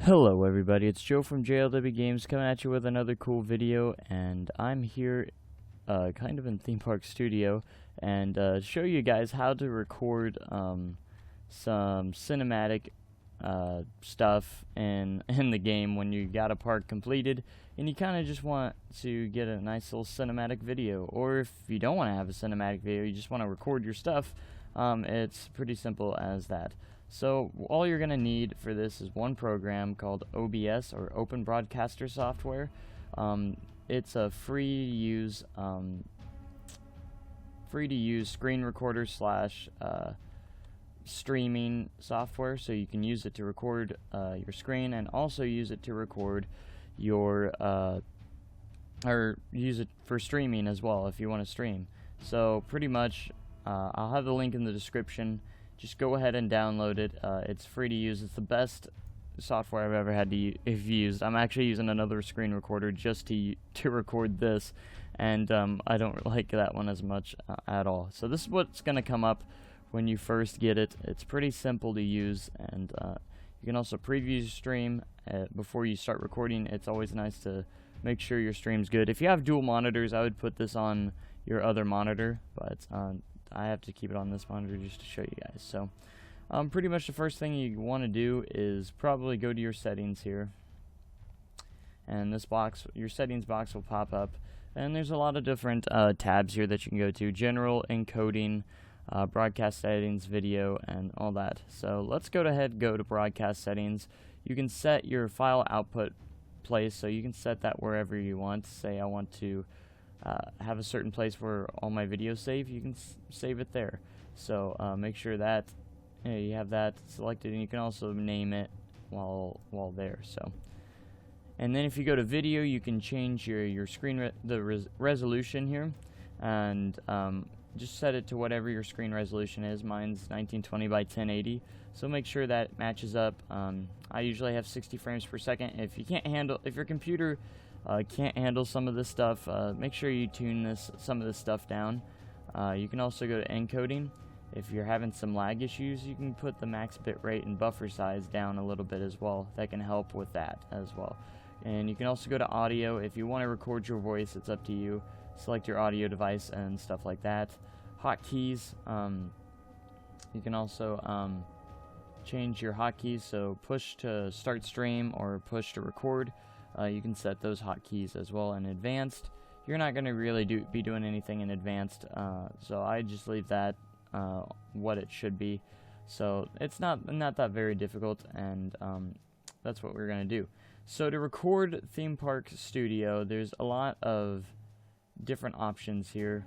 Hello everybody, it's Joe from JLW Games coming at you with another cool video, and I'm here kind of in Theme Park Studio and show you guys how to record some cinematic stuff in the game when you got a part completed and you kind of just want to get a nice little cinematic video, or if you don't want to have a cinematic video, you just want to record your stuff. It's pretty simple as that. So all you're going to need for this is one program called OBS, or Open Broadcaster Software. It's a free to use screen recorder slash streaming software, so you can use it to record your screen and also use it to record your or use it for streaming as well if you want to stream. So pretty much I'll have the link in the description. Just go ahead and download it. It's free to use. It's the best software I've ever had to used. I'm actually using another screen recorder just to record this, and I don't like that one as much at all. So this is what's going to come up when you first get it. It's pretty simple to use, and you can also preview your stream before you start recording. It's always nice to make sure your stream's good. If you have dual monitors, I would put this on your other monitor, but I have to keep it on this monitor just to show you guys. So pretty much the first thing you want to do is probably go to your settings here, and this box, your settings box, will pop up, and there's a lot of different tabs here that you can go to: general, encoding, broadcast settings, video, and all that. So let's go to broadcast settings. You can set your file output place, so you can set that wherever you want. Say I want to have a certain place where all my videos save, you can save it there. So make sure that you have that selected, and you can also name it while there. So, and then if you go to video, you can change your screen resolution here, and just set it to whatever your screen resolution is. Mine's 1920 by 1080, so make sure that matches up. I usually have 60 frames per second. If your computer can't handle some of this stuff, make sure you tune some of this stuff down. You can also go to encoding. If you're having some lag issues, you can put the max bit rate and buffer size down a little bit as well. That can help with that as well. And you can also go to audio. If you want to record your voice, it's up to you. Select your audio device and stuff like that. Hotkeys. You can also change your hotkeys, so push to start stream or push to record. You can set those hotkeys as well. In advanced, you're not going to really be doing anything in advanced, so I just leave that what it should be. So it's not that very difficult, and that's what we're going to do. So to record Theme Park Studio, there's a lot of different options here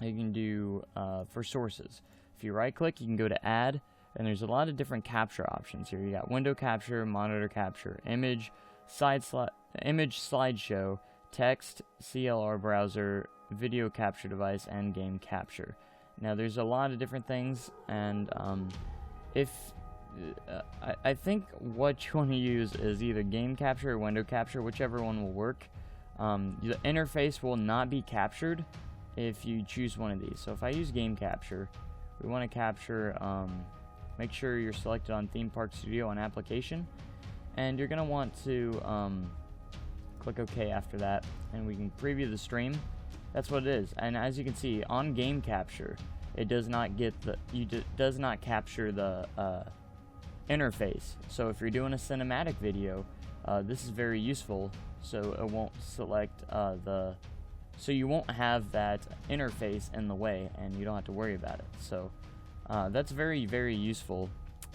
you can do for sources. If you right click, you can go to add, and there's a lot of different capture options here. You got window capture, monitor capture, image slideshow, text, CLR browser, video capture device, and game capture. Now there's a lot of different things, and I think what you want to use is either game capture or window capture, whichever one will work. The interface will not be captured if you choose one of these. So if I use game capture, we want to capture, make sure you're selected on Theme Park Studio on application, and you're going to want to click OK after that, and we can preview the stream. That's what it is. And as you can see, on game capture, it does not does not capture the interface. So if you're doing a cinematic video, this is very useful. So it won't select so you won't have that interface in the way, and you don't have to worry about it. So that's very, very useful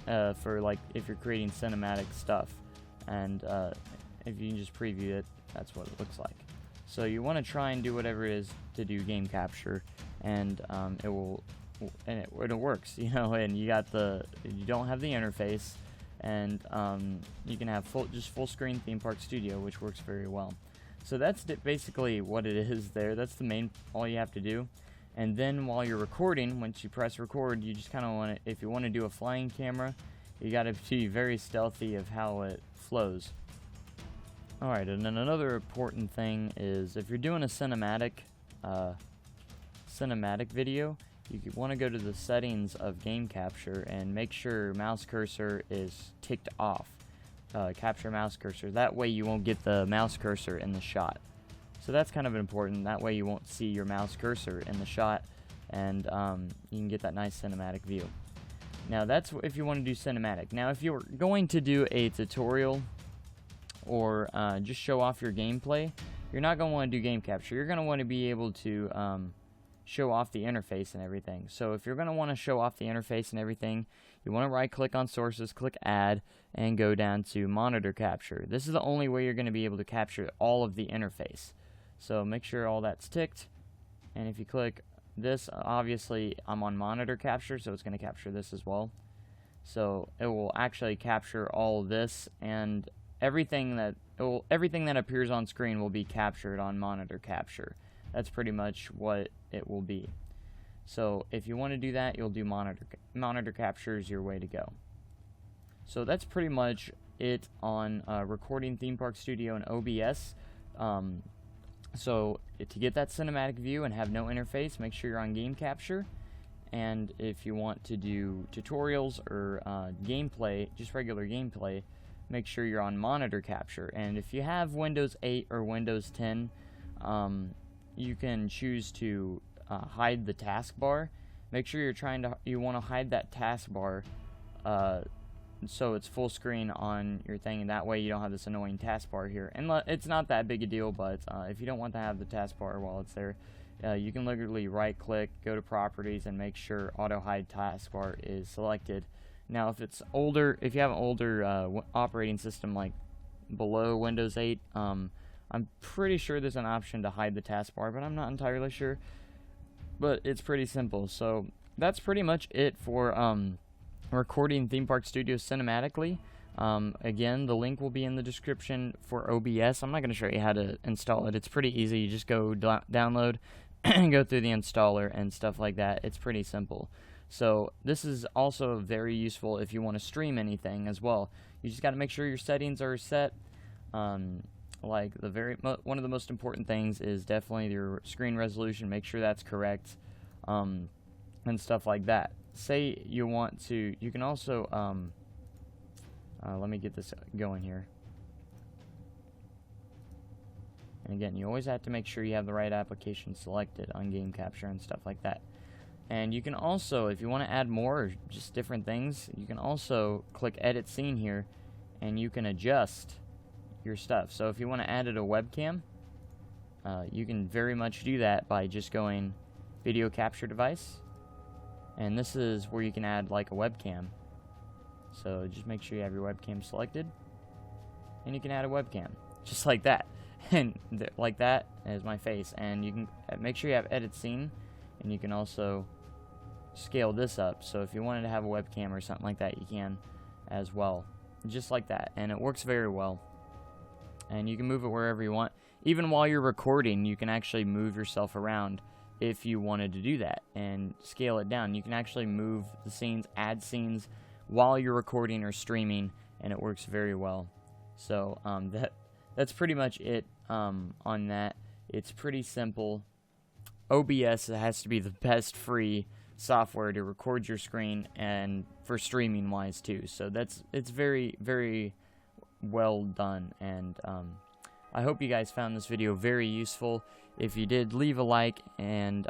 for like if you're creating cinematic stuff, and if you can just preview it, that's what it looks like. So you want to try and do whatever it is to do game capture, and it works, you know. And you don't have the interface, and you can have full screen Theme Park Studio, which works very well. So that's basically what it is there. That's all you have to do. And then while you're recording, once you press record, you just kind of want to, if you want to do a flying camera, you got to be very stealthy of how it flows. Alright, and then another important thing is if you're doing a cinematic video, you want to go to the settings of game capture and make sure mouse cursor is ticked off. capture mouse cursor. That way you won't get the mouse cursor in the shot. So that's kind of important. That way you won't see your mouse cursor in the shot, and you can get that nice cinematic view. Now that's if you want to do cinematic. Now if you're going to do a tutorial or just show off your gameplay, you're not going to want to do game capture. You're going to want to be able to show off the interface and everything. So if you're going to want to show off the interface and everything, you want to right click on sources, click add, and go down to monitor capture. This is the only way you're going to be able to capture all of the interface. So make sure all that's ticked, and if you click this, obviously I'm on monitor capture, so it's going to capture this as well. So it will actually capture all of this, and everything that appears on screen will be captured on monitor capture. That's pretty much what it will be. So if you want to do that, you'll do monitor capture is your way to go. So that's pretty much it on recording Theme Park Studio and OBS. So to get that cinematic view and have no interface, make sure you're on game capture. And if you want to do tutorials or gameplay, just regular gameplay, make sure you're on monitor capture. And if you have Windows 8 or Windows 10, you can choose to hide the taskbar. Make sure you want to hide that taskbar so it's full screen on your thing, and that way you don't have this annoying taskbar here. And it's not that big a deal, but if you don't want to have the taskbar while it's there, you can literally right click, go to properties, and make sure auto hide taskbar is selected. Now if you have an older operating system like below Windows 8, I'm pretty sure there's an option to hide the taskbar, but I'm not entirely sure. But it's pretty simple. So that's pretty much it for recording Theme Park Studio cinematically. Again, the link will be in the description for OBS. I'm not going to show you how to install it. It's pretty easy. You just go download and go through the installer and stuff like that. It's pretty simple. So this is also very useful if you want to stream anything as well. You just got to make sure your settings are set. Like one of the most important things is definitely your screen resolution. Make sure that's correct, and stuff like that. Say you want to, you can also let me get this going here. And again, you always have to make sure you have the right application selected on game capture and stuff like that. And you can also, if you want to add more or just different things, you can also click edit scene here, and you can adjust your stuff. So if you want to add it a webcam, you can very much do that by just going video capture device, and this is where you can add like a webcam. So just make sure you have your webcam selected, and you can add a webcam just like that. And like that is my face, and you can make sure you have edit scene, and you can also scale this up. So if you wanted to have a webcam or something like that, you can as well, just like that, and it works very well. And you can move it wherever you want. Even while you're recording, you can actually move yourself around if you wanted to do that and scale it down. You can actually move the scenes, add scenes while you're recording or streaming, and it works very well. So that's pretty much it on that. It's pretty simple. OBS has to be the best free software to record your screen and for streaming wise too. So it's very, very well done, and I hope you guys found this video very useful. If you did, leave a like, and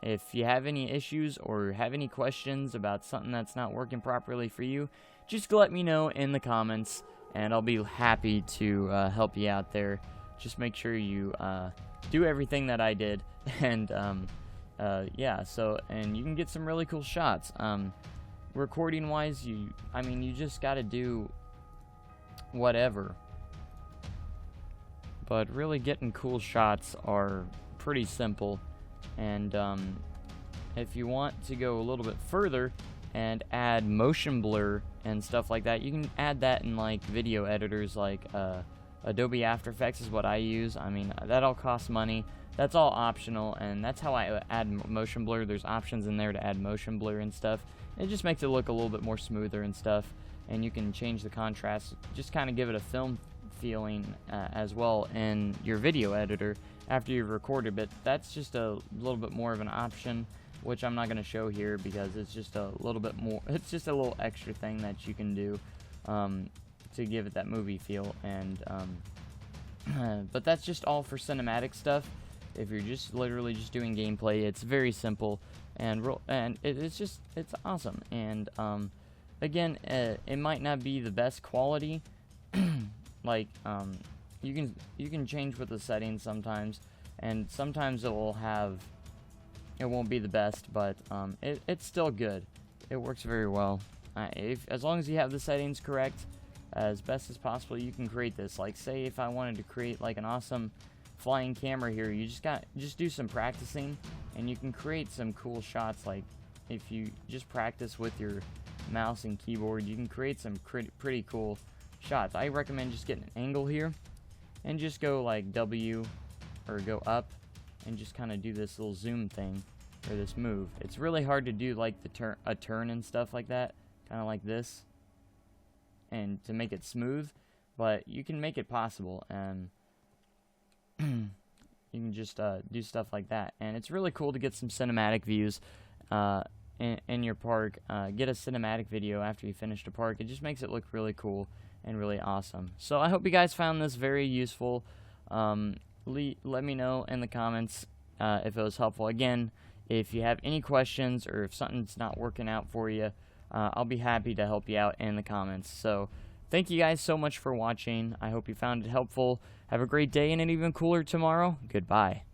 if you have any issues or have any questions about something that's not working properly for you, just let me know in the comments, and I'll be happy to help you out there. Just make sure you do everything that I did, and yeah, so, and you can get some really cool shots. Recording wise, you just gotta do whatever, but really getting cool shots are pretty simple. And if you want to go a little bit further and add motion blur and stuff like that, you can add that in like video editors like Adobe After Effects is what I use. I mean, that all costs money. That's all optional, and that's how I add motion blur. There's options in there to add motion blur and stuff. It just makes it look a little bit more smoother and stuff. And you can change the contrast, just kind of give it a film feeling as well in your video editor after you've recorded. But that's just a little bit more of an option, which I'm not going to show here because it's just a little bit more, it's just a little extra thing that you can do to give it that movie feel. And but that's just all for cinematic stuff. If you're just literally just doing gameplay, it's very simple, and it's awesome. And again, it might not be the best quality. Like you can change with the settings sometimes, and sometimes it won't be the best, but it's still good. It works very well. As long as you have the settings correct, as best as possible, you can create this. Like, say if I wanted to create like an awesome flying camera here, you just do some practicing, and you can create some cool shots. Like, if you just practice with your mouse and keyboard, you can create some pretty cool shots. I recommend just getting an angle here, and just go like W, or go up, and just kind of do this little zoom thing, or this move. It's really hard to do like a turn and stuff like that, kind of like this, and to make it smooth, but you can make it possible. And you can just do stuff like that, and it's really cool to get some cinematic views in your park. Get a cinematic video after you finish the park. It just makes it look really cool and really awesome. So I hope you guys found this very useful. Let me know in the comments if it was helpful. Again, if you have any questions, or if something's not working out for you, I'll be happy to help you out in the comments. So thank you guys so much for watching. I hope you found it helpful. Have a great day and an even cooler tomorrow. Goodbye.